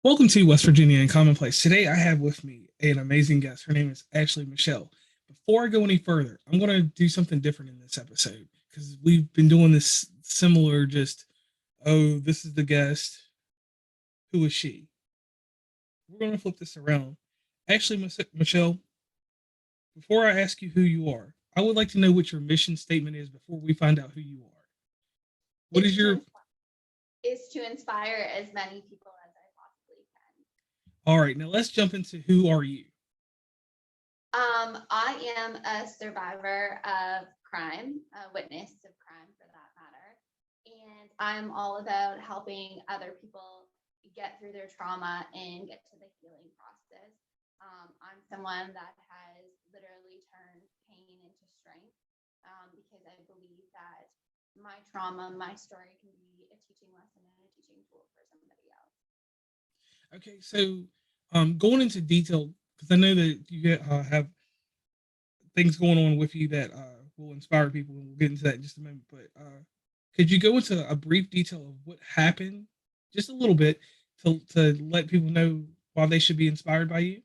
Welcome to West Virginia and Commonplace. Today I have with me an amazing guest. Her name is Ashley Michelle. Before I go any further, I'm going to do something different in this episode because we've been doing this similar, just, oh, this is the guest. Who is she? We're going to flip this around. Ashley Michelle, before I ask you who you are, I would like to know what your mission statement is before we find out who you are. What is is to your, ins- is to inspire as many people as I possibly can. all right, now let's jump into who are you? I am a survivor of crime, a witness of crime for that matter, and I'm all about helping other people get through their trauma and get to the healing process. I'm someone that has literally turned pain into strength because I believe that my trauma, my story can be a teaching lesson and a teaching tool for somebody else. Okay, so going into detail, because I know that you have things going on with you that will inspire people, and we'll get into that in just a moment. But could you go into a brief detail of what happened, just a little bit, to let people know why they should be inspired by you?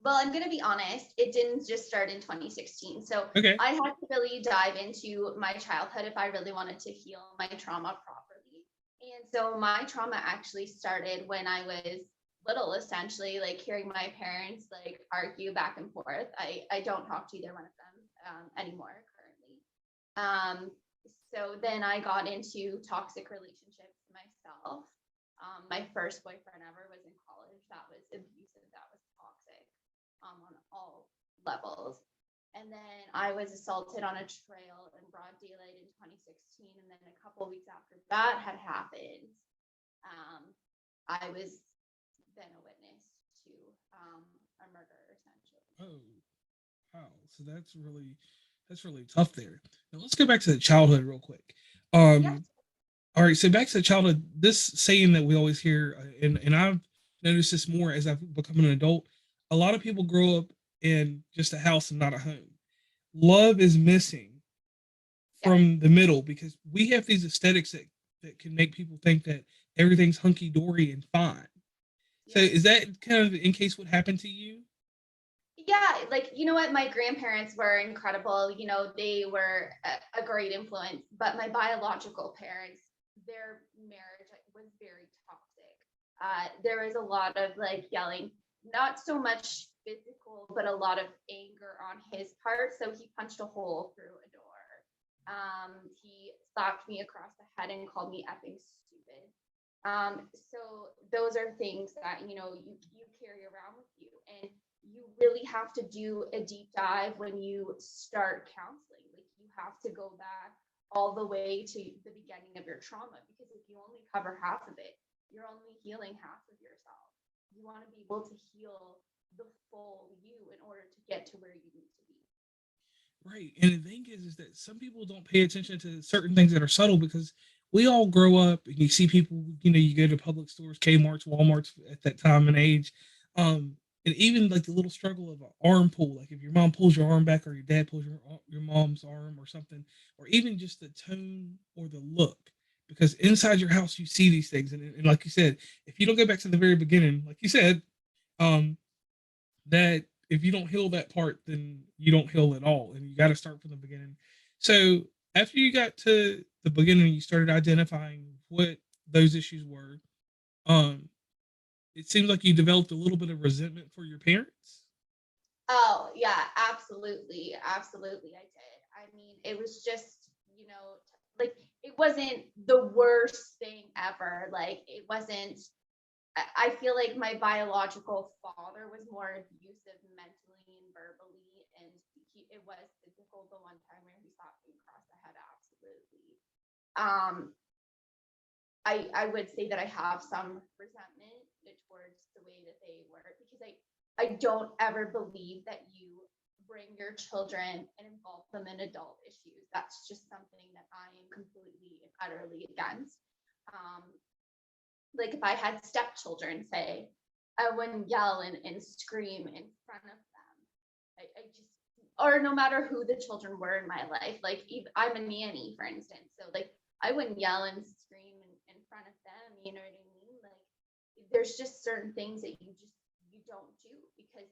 Well, I'm going to be honest, it didn't just start in 2016. So Okay. I had to really dive into my childhood if I really wanted to heal my trauma properly. And so my trauma actually started when I was little, essentially, like hearing my parents like argue back and forth. I don't talk to either one of them anymore currently. Um, so then I got into toxic relationships myself. My first boyfriend ever was in college. That was abusive. That was toxic on all levels. And then I was assaulted on a trail in broad daylight in 2016. And then a couple of weeks after that had happened, um, I was then a witness to a murder, essentially. Oh, wow. So that's really tough there. Now let's go back to the childhood real quick. Yes. Um, all right, so back to the childhood. This saying that we always hear, and I've noticed this more as I've become an adult. A lot of people grow up in just a house and not a home. Love is missing Yes. from the middle because we have these aesthetics that can make people think that everything's hunky dory and fine. So Yes. is that kind of in case what happened to you? Yeah, like you know what, my grandparents were incredible. They were a great influence, but my biological parents, their marriage was very toxic. There was a lot of like yelling, not so much physical, but a lot of anger on his part. So he punched a hole through a door. He slapped me across the head and called me effing stupid. So those are things that you carry around with you, and you really have to do a deep dive when you start counseling. Like you have to go back all the way to the beginning of your trauma, because if you only cover half of it, you're only healing half of yourself. You want to be able to heal the full you in order to get to where you need to be. Right. And the thing is that some people don't pay attention to certain things that are subtle because we all grow up and you see people, you go to public stores, Kmart's, Walmart's at that time and age. And even like the little struggle of an arm pull, like if your mom pulls your arm back or your dad pulls your mom's arm or something, or even just the tone or the look, because inside your house you see these things. And like you said, if you don't go back to the very beginning, like you said, um, that if you don't heal that part, then you don't heal at all, and you got to start from the beginning. So after you got to the beginning, you started identifying what those issues were. Um, it seems like you developed a little bit of resentment for your parents. Oh, yeah, absolutely. Absolutely, I did. I mean, it was just, like it wasn't the worst thing ever. Like it wasn't, I feel like my biological father was more abusive mentally and verbally, and it was physical the one time where he slapped me across the head, absolutely. Um, I would say that I have some resentment towards the way that they were, because I don't ever believe that you bring your children and involve them in adult issues. That's just something that I am completely and utterly against. Um, like if I had stepchildren, say, I wouldn't yell and scream in front of them. I just, or no matter who the children were in my life, like I'm a nanny, for instance. So like I wouldn't yell and scream in front of them. You know what I mean? Like there's just certain things that you don't do because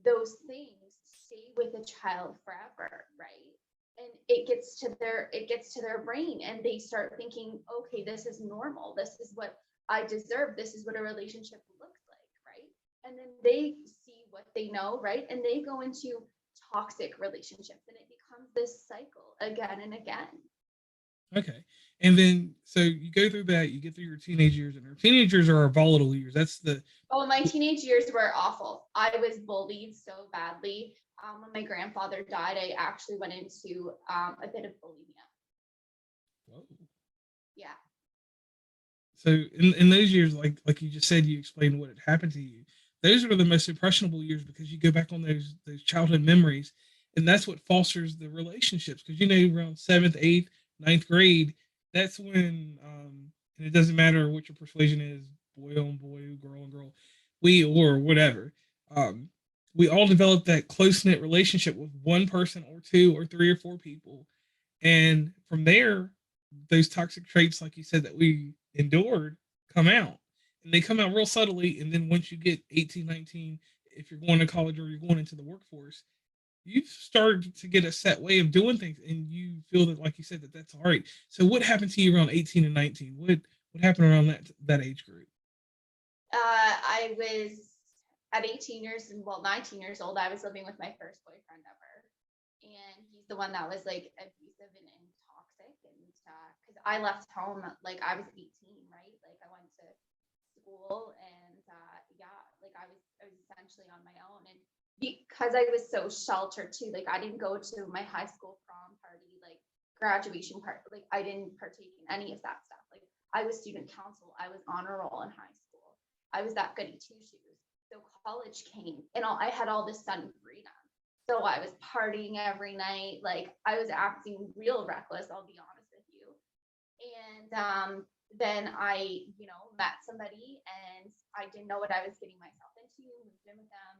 those things stay with a child forever, right? And it gets to their brain, and they start thinking, okay, this is normal, this is what I deserve, this is what a relationship looks like, right? And then they see what they know, right? And they go into toxic relationships, and it becomes this cycle again and again. Okay. And then so you go through that, you get through your teenage years, and our teenagers are our volatile years. That's the Oh, my teenage years were awful. I was bullied so badly. When my grandfather died, I actually went into a bit of bulimia. whoa. Yeah. So in those years, like you just said, you explained what had happened to you. Those are the most impressionable years because you go back on those childhood memories, and that's what fosters the relationships. Because around seventh, eighth, ninth grade, that's when and it doesn't matter what your persuasion is, boy on boy, girl on girl, we or whatever. Um, we all develop that close knit relationship with one person or two or three or four people, and from there, those toxic traits, like you said, that we endured come out. And they come out real subtly. And then once you get 18, 19, if you're going to college or you're going into the workforce, you've started to get a set way of doing things. And you feel that, like you said, that that's all right. So what happened to you around 18 and 19? What happened around that age group? I was at 18 years, well, 19 years old. I was living with my first boyfriend ever, and he's the one that was like abusive and toxic. And because I left home, like I was 18, right? Like I went to school, and yeah, like I was essentially on my own. And because I was so sheltered too, like I didn't go to my high school prom party, like graduation party, like I didn't partake in any of that stuff. Like I was student council, I was honor roll in high school, I was that goody two shoes. So college came, and I had all this sudden freedom. So I was partying every night, like I was acting real reckless, I'll be honest with you. And then I, met somebody, and I didn't know what I was getting myself into, moved in with them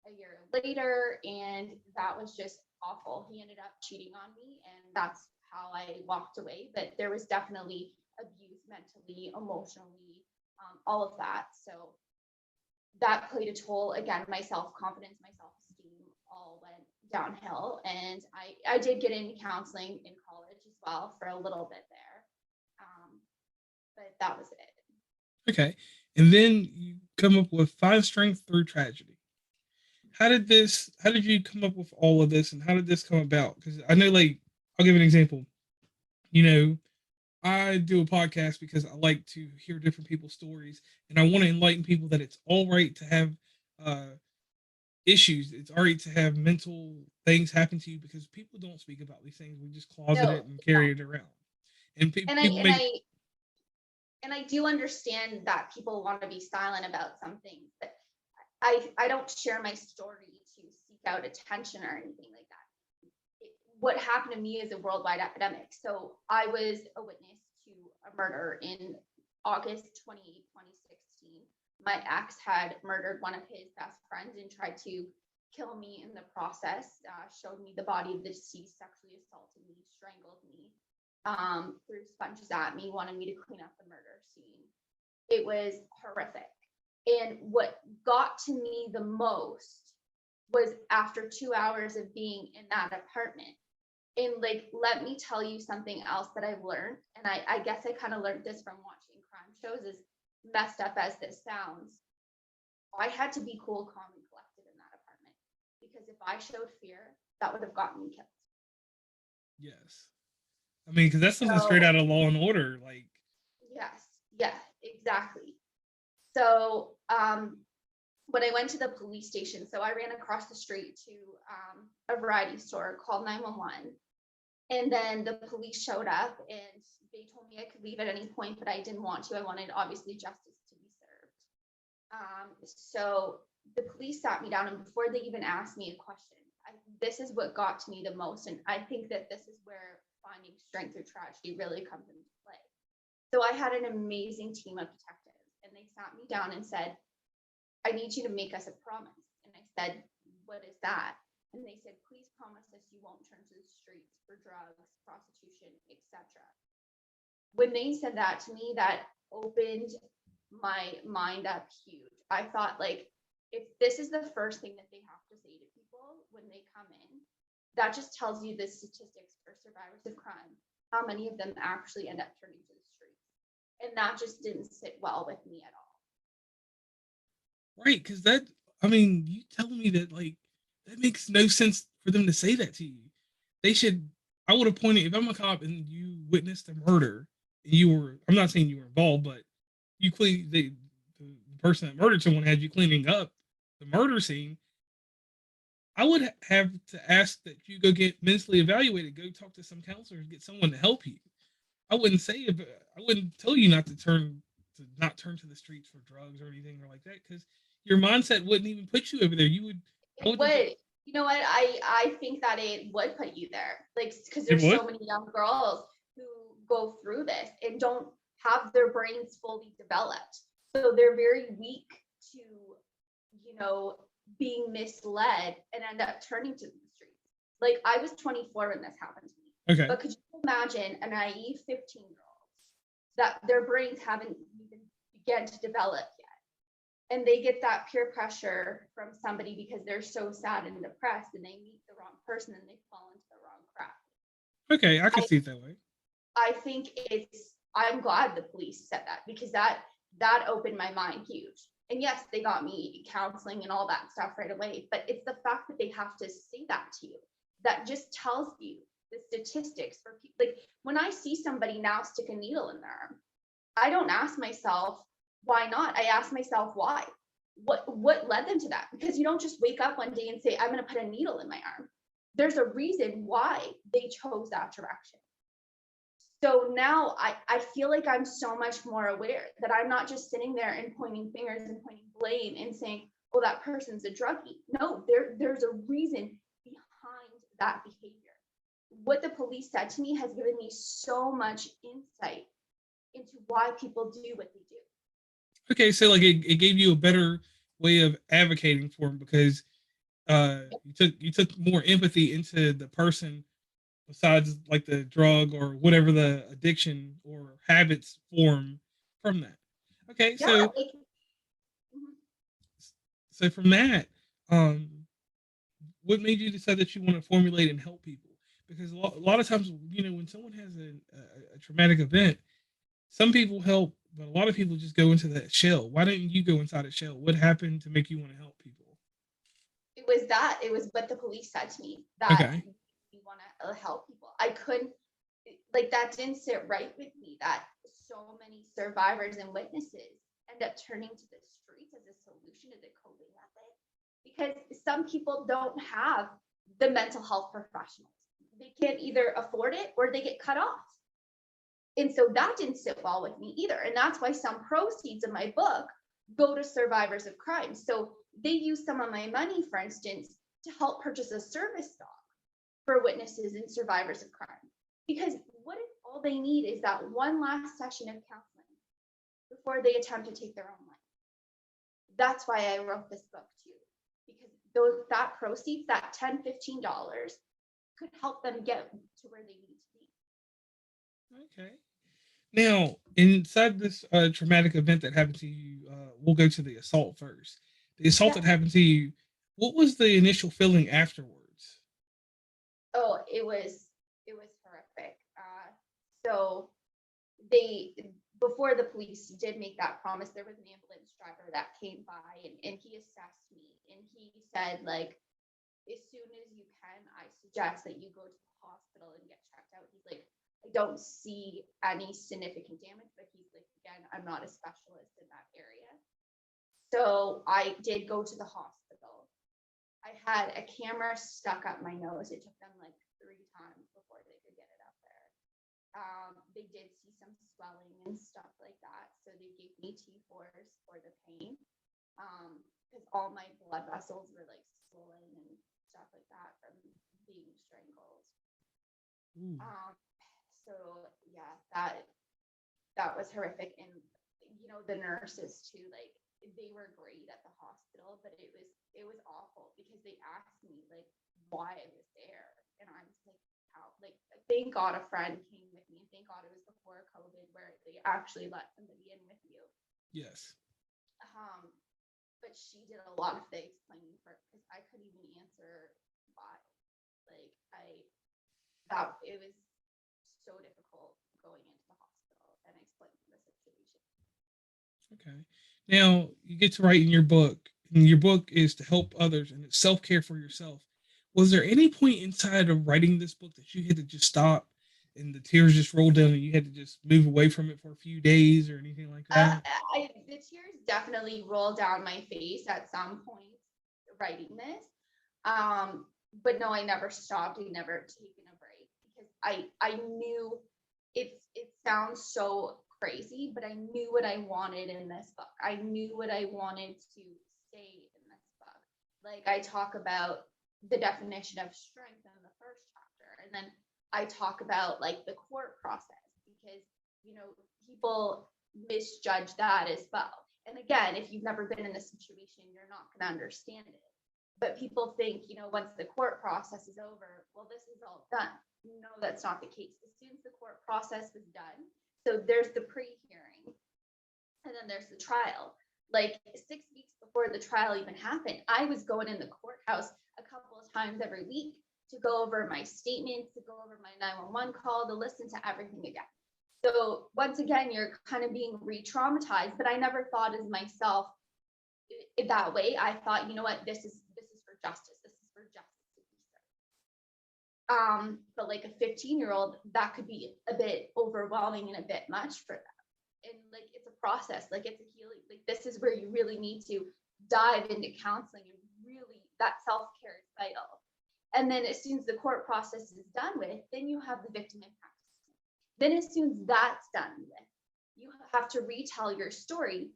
a year later, and that was just awful. He ended up cheating on me, and that's how I walked away. But there was definitely abuse mentally, emotionally, all of that. So that played a toll. Again, my self-confidence, my self-esteem all went downhill. And I did get into counseling in college as well for a little bit there. But that was it. Okay. And then you come up with find strength through tragedy. How did you come up with all of this, and how did this come about? Because I know, like, I'll give an example. You know, I do a podcast because I like to hear different people's stories, and I want to enlighten people that it's all right to have uh, issues. It's all right to have mental things happen to you because people don't speak about these things. We just closet No, it and yeah. carry it around. And And I people and make I and I do understand that people want to be silent about some things, but I don't share my story to seek out attention or anything like that. What happened to me is a worldwide epidemic. So I was a witness to a murder in August 2016. My ex had murdered one of his best friends and tried to kill me in the process, showed me the body of the deceased, sexually assaulted me, strangled me, threw sponges at me, wanted me to clean up the murder scene. It was horrific. And what got to me the most was after 2 hours of being in that apartment. And like, let me tell you something else that I've learned. And I guess I kind of learned this from watching crime shows, as messed up as this sounds. I had to be cool, calm, and collected in that apartment, because if I showed fear, that would have gotten me killed. yes. I mean, because that's something straight So out of Law and Order. Like, yes, yeah, exactly. So when I went to the police station, so I ran across the street to a variety store, called 911. And then the police showed up, and they told me I could leave at any point, but I didn't want to. I wanted, obviously, justice to be served. So the police sat me down, and before they even asked me a question, this is what got to me the most. And I think that this is where finding strength through tragedy really comes into play. So I had an amazing team of detectives, and they sat me down and said, I need you to make us a promise. And I said, what is that? And they said, please promise us you won't turn to the streets for drugs, prostitution, etc. When they said that to me, that opened my mind up huge. I thought, like, if this is the first thing that they have to say to people when they come in, that just tells you the statistics for survivors of crime, how many of them actually end up turning to the streets. And that just didn't sit well with me at all. Right, because that, I mean, you telling me that, like, that makes no sense for them to say that to you. They should, I would have pointed, if I'm a cop and you witnessed a murder, and you were, I'm not saying you were involved, but you clean, the person that murdered someone had you cleaning up the murder scene. I would have to ask that you go get mentally evaluated, go talk to some counselors, get someone to help you. I wouldn't say, I wouldn't tell you not to not turn to the streets for drugs or anything or like that, because your mindset wouldn't even put you over there. You would, I It would think would, you know what? I think that it would put you there, like, because it there's would. so many young girls who go through this and don't have their brains fully developed, so they're very weak to, you know, being misled and end up turning to the streets. Like, I was 24 when this happened to me, Okay. but could you imagine a naive 15-year-old that their brains haven't even begun to develop yet? And they get that peer pressure from somebody because they're so sad and depressed and they meet the wrong person and they fall into the wrong crap. Okay, I can I, see it that way. I think I'm glad the police said that, because that opened my mind huge. And yes, they got me counseling and all that stuff right away, but it's the fact that they have to say that to you that just tells you the statistics for people. Like, when I see somebody now stick a needle in their arm, I don't ask myself why not. I ask myself why. What led them to that? Because you don't just wake up one day and say, I'm going to put a needle in my arm. There's a reason why they chose that direction. So now I feel like I'm so much more aware that I'm not just sitting there and pointing fingers and pointing blame and saying, oh, that person's a druggie. No, there's a reason behind that behavior. What the police said to me has given me so much insight into why people do what they do. Okay, so like it gave you a better way of advocating for them, because you took more empathy into the person besides like the drug or whatever the addiction or habits form from that. Okay, Yeah, so like, mhm. from that, um, what made you decide that you want to formulate and help people? Because a lot of times, when someone has a traumatic event, some people help, but a lot of people just go into that shell. Why didn't you go inside a shell? What happened to make you want to help people? It was what the police said to me, that Okay. we want to help people. I couldn't, like, that didn't sit right with me, that so many survivors and witnesses end up turning to the streets as a solution to the coping method, because some people don't have the mental health professionals. They can't either afford it or they get cut off. And so that didn't sit well with me either. And that's why some proceeds of my book go to survivors of crime. So they use some of my money, for instance, to help purchase a service dog for witnesses and survivors of crime. Because what if all they need is that one last session of counseling before they attempt to take their own life? That's why I wrote this book too, because that proceeds, that $10, $15, could help them get to where they need to be. Okay. Now, inside this traumatic event that happened to you, we'll go to the assault first. The assault Yeah. that happened to you, what was the initial feeling afterwards? Oh, it was horrific. So they before the police did make that promise, there was an ambulance driver that came by and he assessed me and he said, like, as soon as you can, I suggest that you go to the hospital and get checked out. He's like, I don't see any significant damage, but he's like, again, I'm not a specialist in that area. So I did go to the hospital. I had a camera stuck up my nose. It took them like 3 times before they could get it up there. They did see some swelling and stuff like that. So they gave me T4s for the pain, because all my blood vessels were like swollen and stuff like that from being strangled. Ooh. Um, so yeah, that was horrific. And the nurses too, like, they were great at the hospital, but it was awful because they asked me like why I was there, and I was like, how, like, thank God a friend came with me, and thank God it was before COVID where they actually let somebody in with you. Yes. Um, but she did a lot of the explaining for because I couldn't even answer why. Like that it was so difficult going into the hospital and explaining the situation. Okay. Now you get to write in your book, and your book is to help others and it's self care for yourself. Was there any point inside of writing this book that you had to just stop and the tears just rolled down and you had to just move away from it for a few days or anything like Uh, that? the tears definitely rolled down my face at some point writing this. Um, but no, I never stopped. I never taken a break because I knew it sounds so crazy, but I knew what I wanted in this book. I knew what I wanted to say in this book. Like I talk about the definition of strength in the first chapter, and then I talk about like the court process because you know people misjudge that as well. And again, if you've never been in a situation, you're not going to understand it. But people think, once the court process is over, well, this is all done. No, that's not the case. As soon as the court process was done, so there's the pre-hearing, and then there's the trial. Like 6 weeks before the trial even happened, I was going in the courthouse a couple of times every week to go over my statements, to go over my 911 call, to listen to everything again. So once again, you're kind of being re-traumatized, but I never thought as myself that way. I thought, you know what, this is for justice. This is for justice to be served. But like a 15-year-old, that could be a bit overwhelming and a bit much for them. And like it's a process, like it's a healing. Like this is where you really need to dive into counseling and really that self-care is vital. And then as soon as the court process is done with, then you have the victim impact. Then as soon as that's done with, you have to retell your story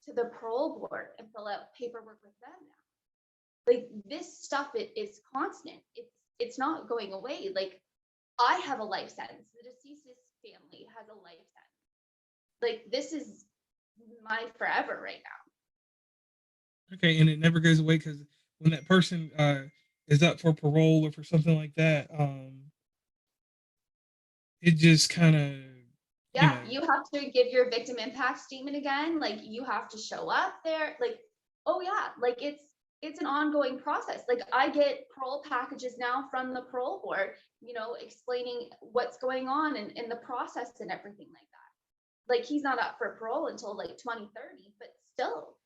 to the parole board and fill out paperwork with them now. Like this stuff is constant. It's not going away. Like I have a life sentence. The deceased's family has a life sentence. Like this is my forever right Okay, and it never goes away because when that person is up for parole or for something like that, it just kind of, you now. Yeah, know, you have to give your victim impact statement again. Like you have to show up there. Like, oh yeah, like it's an ongoing process. Like I get parole packages now from the parole board, explaining what's going on in the process and everything like that. Like he's not up for parole until like 2030, but still,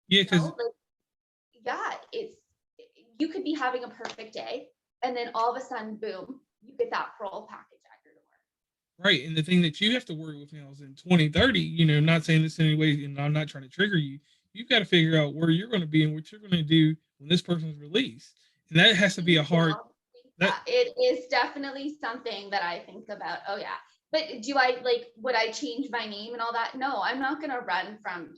yeah, because like yeah, you could be having a perfect day and then all of a sudden, boom, you get that parole package at your door. right, and the thing that you have to worry with now is in 2030. Not saying this in any way, and I'm not trying to trigger you. You've got to figure out where you're going to be and what you're going to do when this person's released, and that has to be a hard. That Yeah, it is definitely something that I think about. Oh yeah. But would I change my name and all that? No, I'm not gonna run from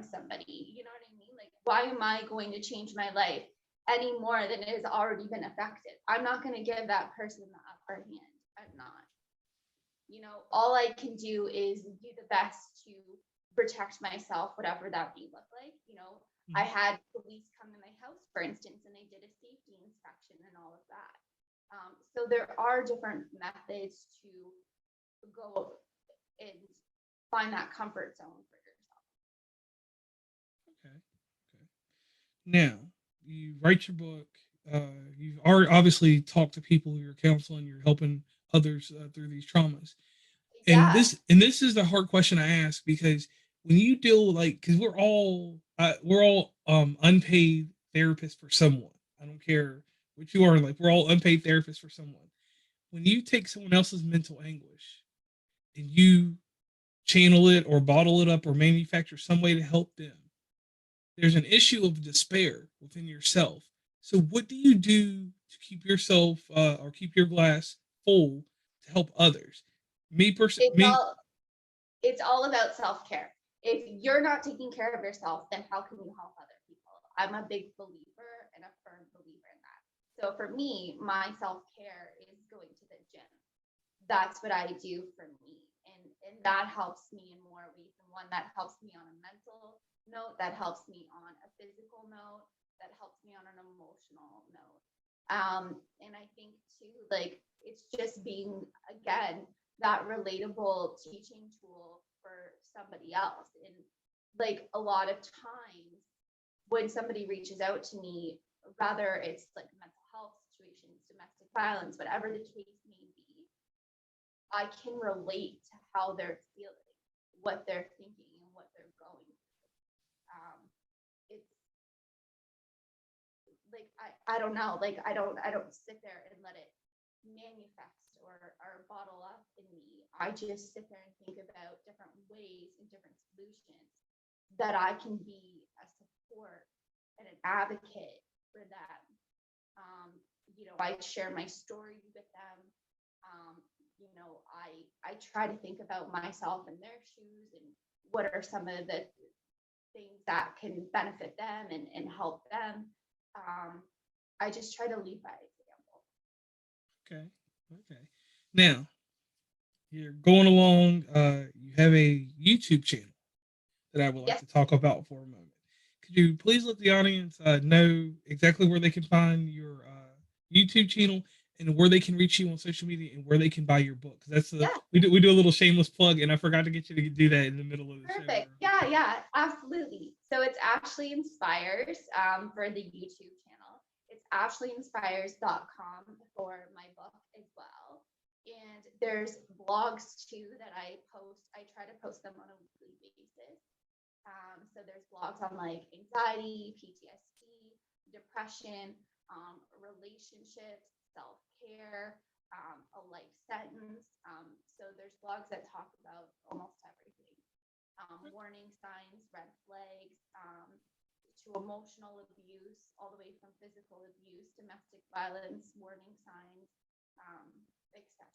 somebody. You know what I mean? Like, why am I going to change my life any more than it has already been affected? I'm not gonna give that person the upper hand. I'm not. All I can do is do the best to protect myself, whatever that may look like. I had police come to my house, for instance, and they did a safety inspection and all of that. So there are different methods to go and find that comfort zone for yourself. okay, okay. Now you write your book. You've already obviously talked to people who you're counseling. You're helping others through these traumas. and Yeah, this is the hard question I ask because when you deal with like because we're all unpaid therapists for someone. I don't care what you are, like we're all unpaid therapists for someone. When you take someone else's mental anguish and you channel it or bottle it up or manufacture some way to help them, there's an issue of despair within yourself. So what do you do to keep yourself or keep your glass full to help others? it's Me. all it's all about self-care. If you're not taking care of yourself, then how can you help other people? I'm a big believer and a firm believer in that. So for me, my self-care is going to the gym. That's what I do for me. And that helps me in more ways than one. That helps me on a mental note, that helps me on a physical note, that helps me on an emotional note. And I think too, like it's just being again that relatable teaching tool for somebody else. And like a lot of times when somebody reaches out to me, whether it's like mental health situations, domestic violence, whatever the case may be, I can relate to how they're feeling, what they're thinking, and what they're going through. It's like I don't know, like I don't sit there and let it manifest or bottle up in me. I just sit there and think about different ways and different solutions that I can be a support and an advocate for them. Um, I share my story with them. I try to think about myself in their shoes and what are some of the things that can benefit them and help them. Um, I just try to lead by example. Okay. Okay. Now you're going along. You have a YouTube channel that I would like Yes. to talk about for a moment. Could you please let the audience know exactly where they can find your YouTube channel and where they can reach you on social media and where they can buy your book? Because that's Yeah. we do a little shameless plug, and I forgot to get you to do that in the middle of the show. Perfect. Yeah, absolutely. So it's Ashley Inspires for the YouTube channel. It's ashleyinspires.com for my book as well. And there's blogs too that I post. I try to post them on a weekly basis. So there's blogs on like anxiety, PTSD, depression, relationships, self-care, a life sentence. So there's blogs that talk about almost everything. Warning signs, red flags, to emotional abuse, all the way from physical abuse, domestic violence, warning signs, etc.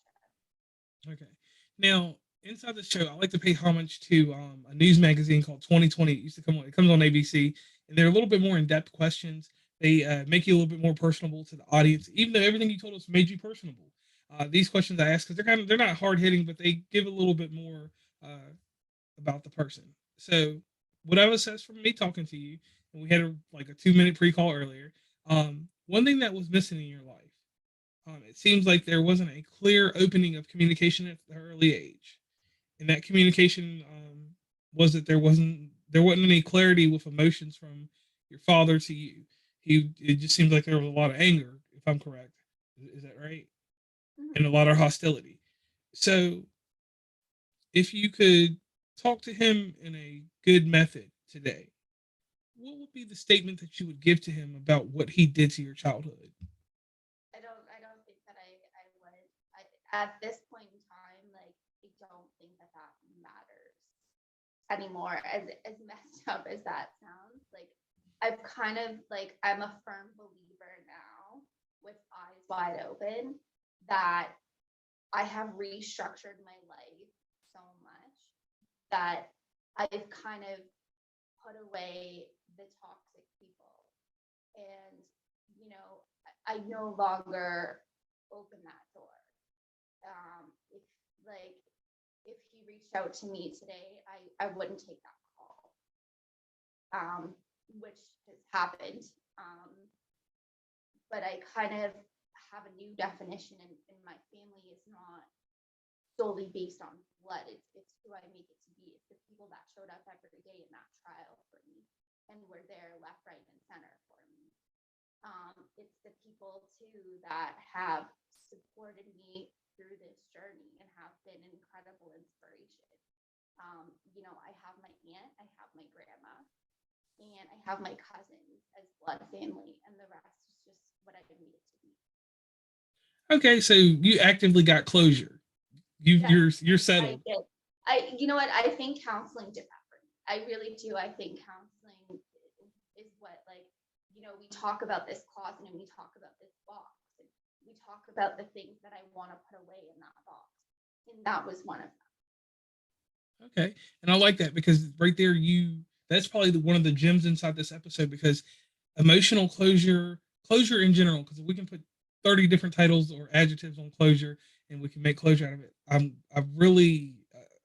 Okay. Now, inside the show, I like to pay homage to a news magazine called 2020. It used to come on. It comes on ABC, and they're a little bit more in depth questions. They make you a little bit more personable to the audience, even though everything you told us made you personable. These questions I ask because they're not hard hitting, but they give a little bit more about the person. So, what I was says from me talking to you, and we had like a 2 minute pre call earlier. One thing that was missing in your life, it seems like there wasn't a clear opening of communication at the early age, and that communication was that there wasn't any clarity with emotions from your father to you. It just seems like there was a lot of anger, if I'm correct. Is that right? And a Mm-hmm. lot of hostility. So, if you could talk to him in a good method today, what would be the statement that you would give to him about what he did to your childhood? I don't think that I would. At this point in time, like I don't think that that matters anymore. As messed up as that sounds, like I've kind of like I'm a firm believer now, with eyes wide open, that I have restructured my life so much that I've kind of put away the toxic people, and I no longer open that door. If like if he reached out to me today, I wouldn't take that call, which has happened. Um, but I kind of have a new definition, and my family is not solely based on blood. It's who I make it to be. It's the people that showed up every day in that trial for me and were there left, right, and center for me. It's the people too that have supported me through this journey and have been an incredible inspiration. I have my aunt, I have my grandma, and I have my cousins as blood family, and the rest is just what I need it to be. Okay, so you actively got closure. You Yes, you're I settled. did. You know what? I think counseling did that for me. I really do. I think counseling is what, like, we talk about this closet and we talk about this box and we talk about the things that I want to put away in that box. And that was one of them. Okay, and I like that because right there, that's probably one of the gems inside this episode because emotional closure in general. Because we can put 30 different titles or adjectives on closure, and we can make closure out of it. I'm really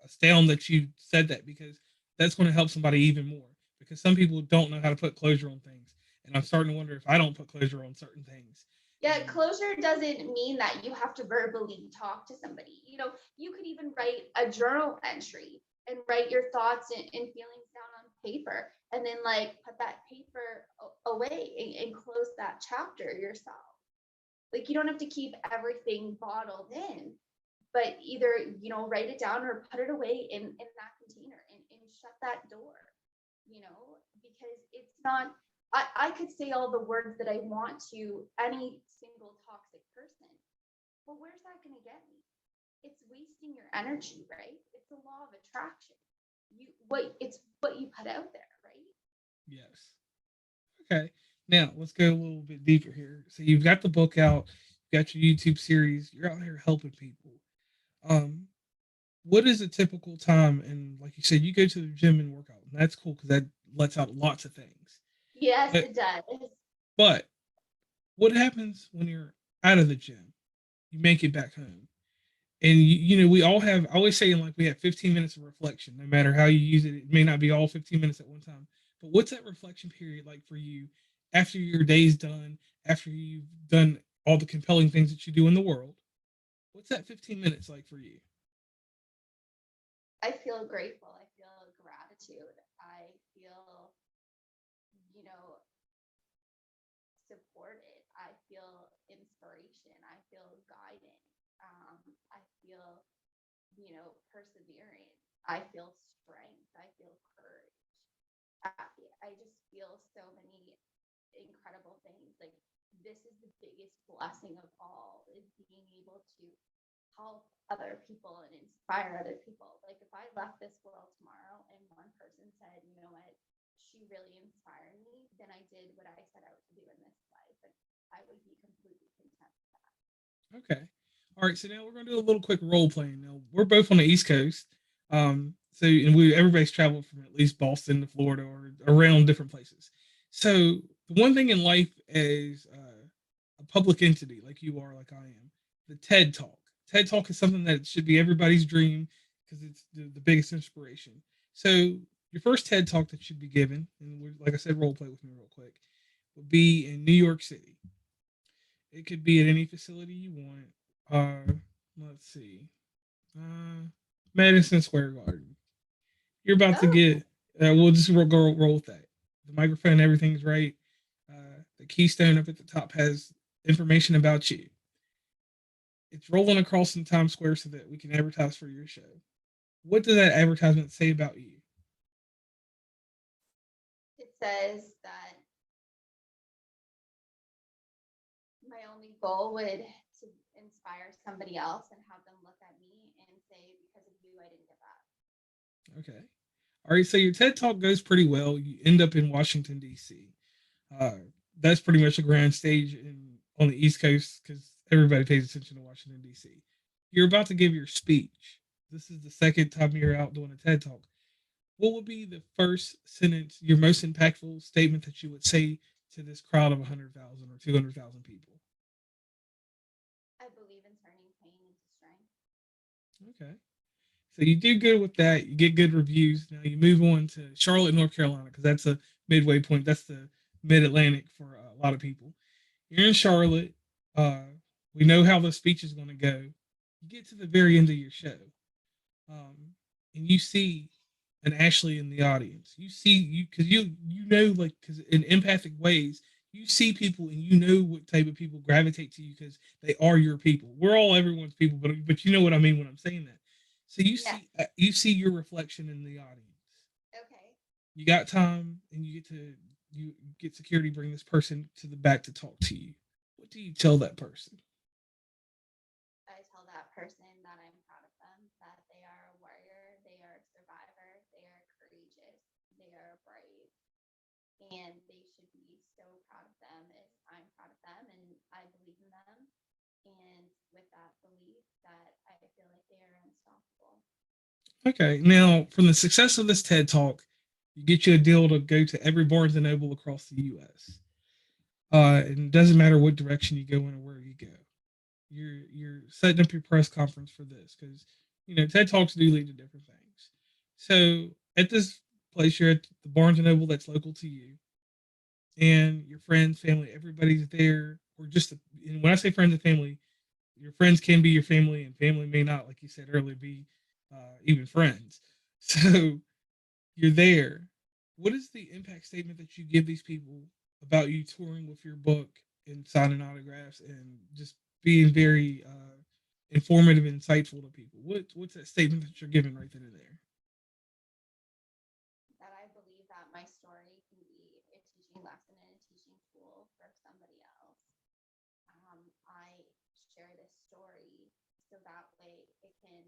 astounded that you said that because that's going to help somebody even more. Because some people don't know how to put closure on things, and I'm starting to wonder if I don't put closure on certain things. Yeah, And closure doesn't mean that you have to verbally talk to somebody. You could even write a journal entry and write your thoughts and feelings down on paper and then like put that paper away and close that chapter yourself. Like you don't have to keep everything bottled in, but either, write it down or put it away in that container and shut that door, because it's not, I could say all the words that I want to any single toxic person, but where's that going to get me? It's wasting your energy, right? It's the law of attraction. It's what you put out there, right? Yes. Okay. Now let's go a little bit deeper here. So you've got the book out, you've got your YouTube series, you're out here helping people. Um, what is a typical time? And like you said, you go to the gym and work out, and that's cool because that lets out lots of things. Yes, But it does. but what happens when you're out of the gym? You make it back home, and we all have. I always say, like, we have 15 minutes of reflection. No matter how you use it, it may not be all 15 minutes at one time. But what's that reflection period like for you after your day's done? After you've done all the compelling things that you do in the world, what's that 15 minutes like for you? I feel grateful. I feel gratitude. I feel, you know, supported. I feel inspiration. I feel guidance. I feel, perseverance. I feel strength. I feel courage. I just feel so many incredible things. Like this is the biggest blessing of all is being able to help other people and inspire other people. Like if I left this world tomorrow and one person said, you know what, she really inspired me, then I did what I set out to do in this life. And I would be completely content with that. Okay. All right. So now we're going to do a little quick role playing. Now we're both on the East Coast. So and we everybody's traveled from at least Boston to Florida or around different places. So the one thing in life as a public entity like you are, like I am, the TED Talk. TED Talk is something that should be everybody's dream because it's the biggest inspiration. So your first TED Talk that should be given, and like I said, role play with me real quick, would be in New York City. It could be at any facility you want. Let's see. Uh, Madison Square Garden. You're about to Oh, get. We'll just roll with that. The microphone, everything's right. The keystone up at the top has information about you. It's rolling across in Times Square so that we can advertise for your show. What does that advertisement say about you? it says that my only goal would to inspire somebody else and have them look at me and say, because of you, I didn't get that. Okay. All right. So your TED Talk goes pretty well. You end up in Washington D.C. Uh, that's pretty much a grand stage on the East Coast because everybody pays attention to Washington D.C. You're about to give your speech. This is the second time you're out doing a TED Talk. What would be the first sentence, your most impactful statement that you would say to this crowd of 100,000 or 200,000 people? I believe in turning pain into strength. Okay. So you do good with that. You get good reviews. Now you move on to Charlotte, North Carolina, because that's a midway point. That's the mid Atlantic for a lot of people. You're in Charlotte. Uh, we know how the speech is going to go. You get to the very end of your show, um, and you see an Ashley in the audience. You see you because you know like because in empathic ways you see people and you know what type of people gravitate to you because they are your people. We're all everyone's people, but you know what I mean when I'm saying that. So Yes. you see your reflection in the audience. Okay. You got time and you get security bring this person to the back to talk to you. What do you tell that person? I tell that person that I'm proud of them, that they are a warrior, they are a survivor, they are courageous, they are brave, and they should be so proud of them as I'm proud of them, and I believe in them. And with that belief, that I feel like they are unstoppable. Okay, now from the success of this TED Talk, you get you a deal to go to every Barnes and Noble across the U.S. And it doesn't matter what direction you go in or where you go. You're setting up your press conference for this because TED Talks do lead to different things. So at this place, you're at the Barnes and Noble that's local to you, and your friends, family, everybody's there. Or just and when I say friends and family, your friends can be your family, and family may not, like you said earlier, be even friends. So you're there. what is the impact statement that you give these people about you touring with your book and signing autographs and just being very informative and insightful to people? What's that statement that you're giving right then and there? That I believe that my story can be a teaching lesson and a teaching tool for somebody else. I share this story so that way it can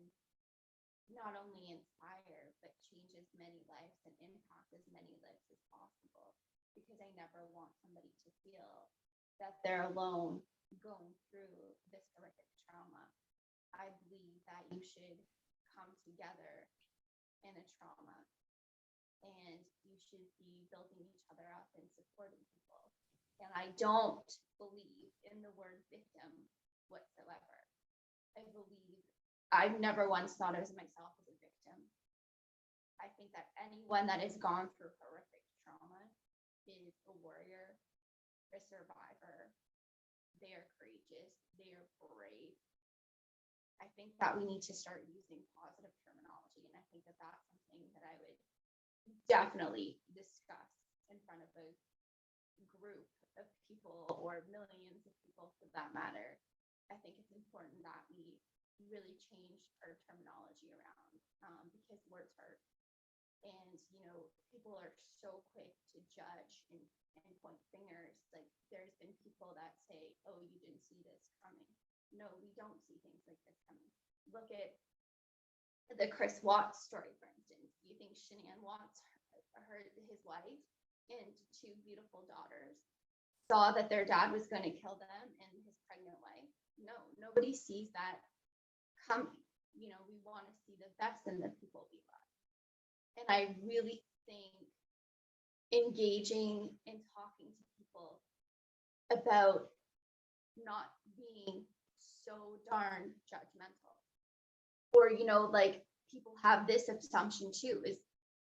not only inspire but change as many lives and impact as many lives as possible, because I never want somebody to feel that they're alone going through this horrific trauma. I believe that you should come together in a trauma, and you should be building each other up and supporting people. And I don't believe in the word victim whatsoever. I believe I've never once thought of myself as a victim. I think that anyone that has gone through horrific trauma is a warrior, a survivor. They are courageous, they are brave. I think that we need to start using positive terminology, and I think that that's something that I would definitely discuss in front of a group of people or millions of people for that matter. I think it's important that we really change our terminology around, because words hurt. And, people are so quick to judge and point fingers. Like, there's been people that say, oh, you didn't see this coming. No, we don't see things like this coming. Look at the Chris Watts story, for instance. Do you think Shanann Watts, his wife and two beautiful daughters, saw that their dad was going to kill them and his pregnant wife? No, nobody sees that coming. We want to see the best in the people we love. And I really think engaging and talking to people about not being so darn judgmental, or like, people have this assumption too, is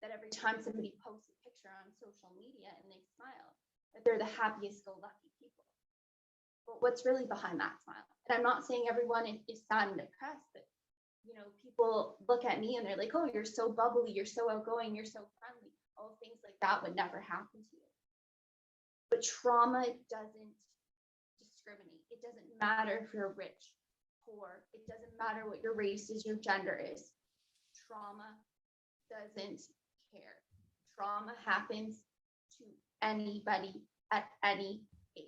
that every time somebody posts a picture on social media and they smile, that they're the happiest go lucky people. But what's really behind that smile? And I'm not saying everyone is sad and depressed, but people look at me and they're like, oh, you're so bubbly, you're so outgoing, you're so friendly. Oh, things like that would never happen to you. But trauma doesn't discriminate. It doesn't matter if you're rich, poor. It doesn't matter what your race is, your gender is. Trauma doesn't care. Trauma happens to anybody at any age.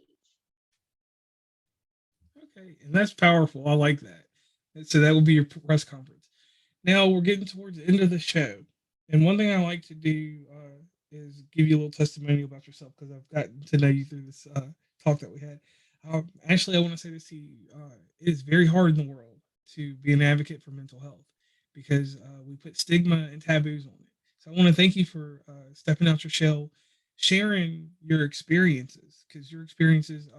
Okay, and that's powerful. I like that. So that will be your press conference. Now we're getting towards the end of the show, and one thing I like to do is give you a little testimonial about yourself, because I've gotten to know you through this talk that we had. Actually, I want to say this to you: it is very hard in the world to be an advocate for mental health, because we put stigma and taboos on it. So I want to thank you for stepping out your shell, sharing your experiences, because your experiences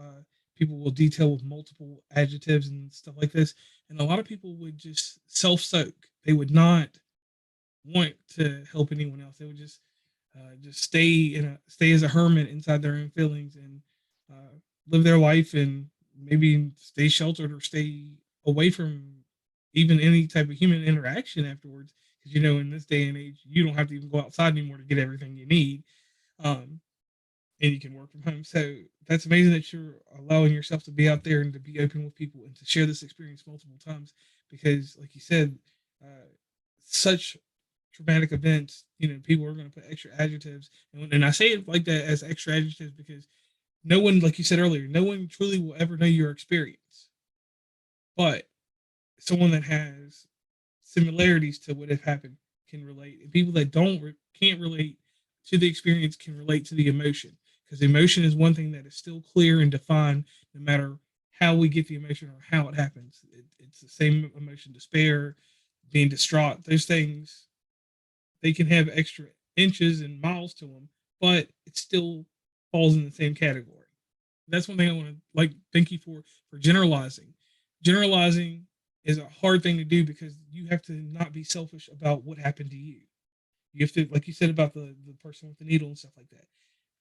people will detail with multiple adjectives and stuff like this, and a lot of people would just self soak. They would not want to help anyone else. They would just stay as a hermit inside their own feelings, and live their life, and maybe stay sheltered or stay away from even any type of human interaction afterwards. Because in this day and age, you don't have to even go outside anymore to get everything you need. Um, and you can work from home. So that's amazing that you're allowing yourself to be out there and to be open with people and to share this experience multiple times. Because, like you said, such traumatic events, people are going to put extra adjectives, and I say it like that as extra adjectives because no one, like you said earlier, no one truly will ever know your experience, but someone that has similarities to what have happened can relate, and people that can't relate to the experience can relate to the emotion, because emotion is one thing that is still clear and defined no matter how we get the emotion or how it happens. It's the same emotion: despair, being distraught. Those things, they can have extra inches and miles to them, but it still falls in the same category. That's one thing I want to thank you for generalizing. Generalizing is a hard thing to do, because you have to not be selfish about what happened to you. You have to, like you said about the person with the needle and stuff like that.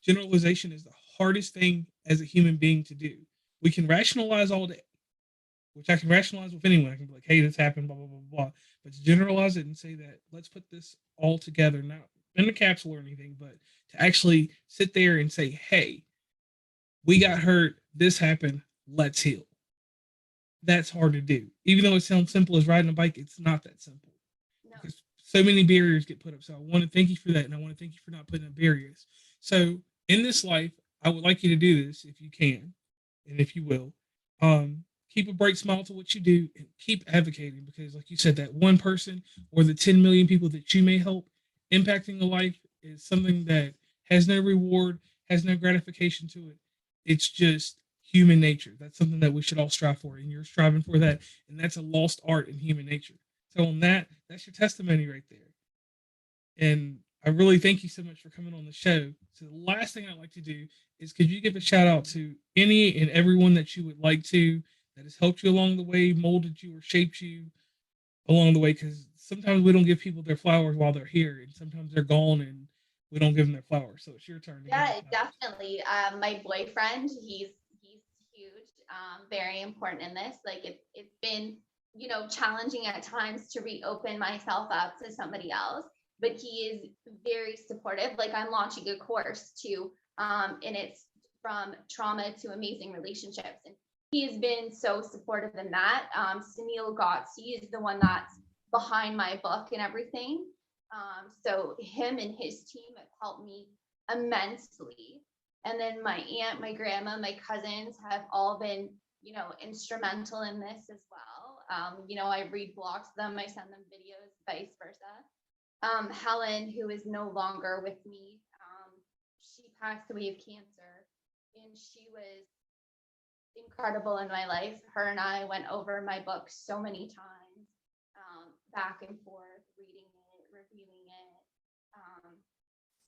Generalization is the hardest thing as a human being to do. We can rationalize all day, which I can rationalize with anyone. I can be like, hey, this happened, blah, blah, blah, blah. But to generalize it and say that, let's put this all together, not in the capsule or anything, but to actually sit there and say, hey, we got hurt, this happened, let's heal. That's hard to do. Even though it sounds simple as riding a bike, it's not that simple No. because so many barriers get put up. So I want to thank you for that, and I want to thank you for not putting up barriers. So in this life, I would like you to do this if you can, and if you will. Keep a bright smile to what you do, and keep advocating because, like you said, that one person or the 10 million people that you may help impacting a life is something that has no reward, has no gratification to it. It's just human nature. That's something that we should all strive for, and you're striving for that, and that's a lost art in human nature. So on that, that's your testimony right there. And I really thank you so much for coming on the show. So the last thing I'd like to do is could you give a shout out to any and everyone that you would like to that has helped you along the way, molded you or shaped you along the way? Because sometimes we don't give people their flowers while they're here, and sometimes they're gone and we don't give them their flowers. So it's your turn to give them Yeah, flowers. definitely. My boyfriend, he's huge, very important in this. Like it's been, challenging at times to reopen myself up to somebody else, but he is very supportive. Like I'm launching a course too, and it's from trauma to amazing relationships, and he has been so supportive in that. Sunil Gotsi is the one that's behind my book and everything. So him and his team have helped me immensely. And then my aunt, my grandma, my cousins have all been, instrumental in this as well. I read blogs to them, I send them videos, vice versa. Helen, who is no longer with me, she passed away of cancer, and she was incredible in my life. Her and I went over my book so many times, back and forth, reading it, reviewing it.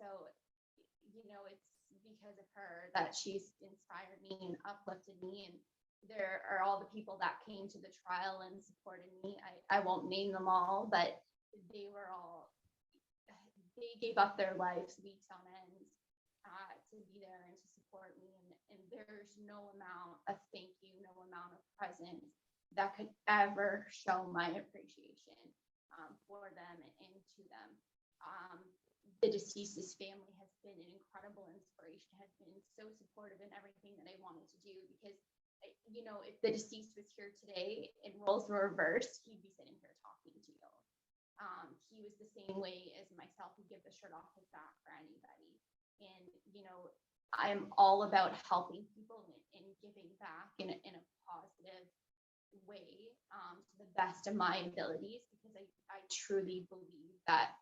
So it's because of her that she's inspired me and uplifted me. And there are all the people that came to the trial and supported me. I won't name them all, but they were all, they gave up their lives weeks on end, to be there and to support me. And there's no amount of thank you, no amount of presence that could ever show my appreciation, for them and to them. Um, the deceased's family has been an incredible inspiration, has been so supportive in everything that I wanted to do because, if the deceased was here today and roles were reversed, he'd be sitting here talking to you. He was the same way as myself. He'd give the shirt off his back for anybody. And, I'm all about helping people and giving back in a positive way, to the best of my abilities because I truly believe that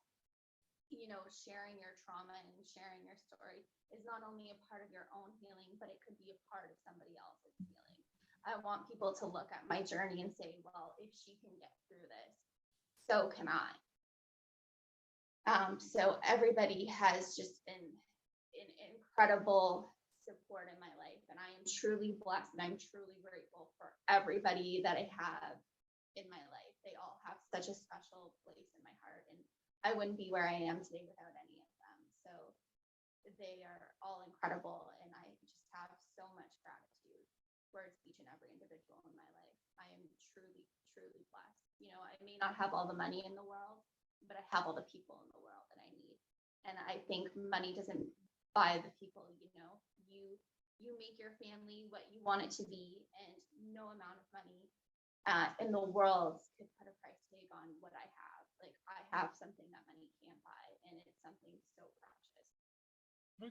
sharing your trauma and sharing your story is not only a part of your own healing, but it could be a part of somebody else's healing. I want people to look at my journey and say, well, if she can get through this, so can I. So everybody has just been an incredible support in my life, and I am truly blessed and I'm truly grateful for everybody that I have in my life. They all have such a special place in my heart, and I wouldn't be where I am today without any of them. So they are all incredible, and I just have so much gratitude towards each and every individual in my life. I am truly, truly blessed. I may not have all the money in the world, but I have all the people in the world that I need. And I think money doesn't buy the people. You make your family what you want it to be, and no amount of money, in the world could put a price tag on what I have. Like I have something that money can't buy, and it's something so precious.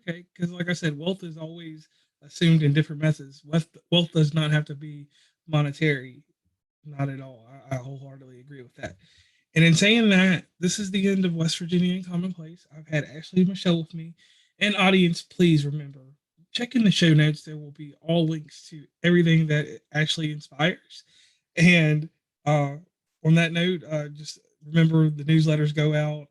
Okay, because like I said, wealth is always assumed in different methods. Wealth does not have to be monetary, not at all. I wholeheartedly agree with that. And in saying that, this is the end of West Virginia in Commonplace. I've had Ashley and Michelle with me. And audience, please remember, check in the show notes. There will be all links to everything that it actually inspires. And on that note, just remember the newsletters go out.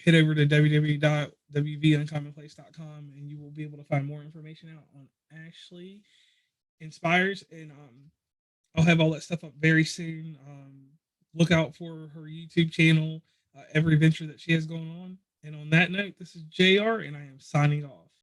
Head over to www.wvuncommonplace.com and you will be able to find more information out on Ashley Inspires. And I'll have all that stuff up very soon. Look out for her YouTube channel, every venture that she has going on. And on that note, this is JR, and I am signing off.